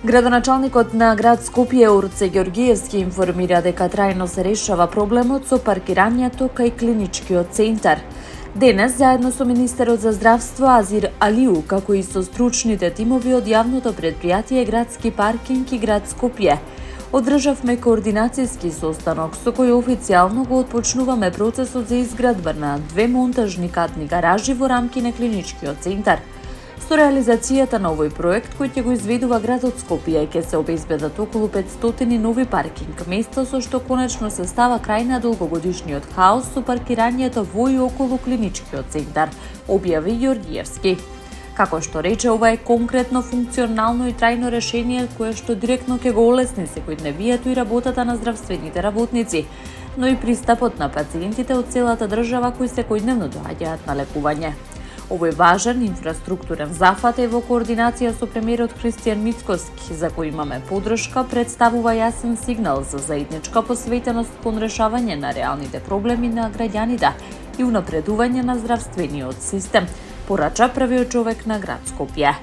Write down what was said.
Градоначалникот на град Скопје Орце Ѓоргиевски информира дека трајно се решава проблемот со паркирањето кај клиничкиот центар. Денес, заедно со министерот за здравство Азир Алиу, како и со стручните тимови од јавното претпријатие Градски паркинг и град Скопје, одржавме координацијски состанок со кој официјално го отпочнуваме процесот за изградба на 2 монтажни катни гаражи во рамки на клиничкиот центар. Со реализацијата на овој проект, кој ќе го изведува градот Скопје, ќе се обезбедат околу 500 нови паркинг места, со што конечно се става крај на долгогодишниот хаос со паркирањето во и околу клиничкиот центар, објави Ѓоргиевски. Како што рече, ова е конкретно, функционално и трајно решение кое што директно ќе го олесни секојдневието и работата на здравствените работници, но и пристапот на пациентите од целата држава кои секојдневно доаѓаат на лекување. Овој важен инфраструктурен зафат е во координација со премиерот Христијан Мицкоски, за кој имаме подршка, представува јасен сигнал за заедничка посветеност кон решавање на реалните проблеми на граѓаните и унапредување на здравствениот систем, порача првиот човек на град Скопје.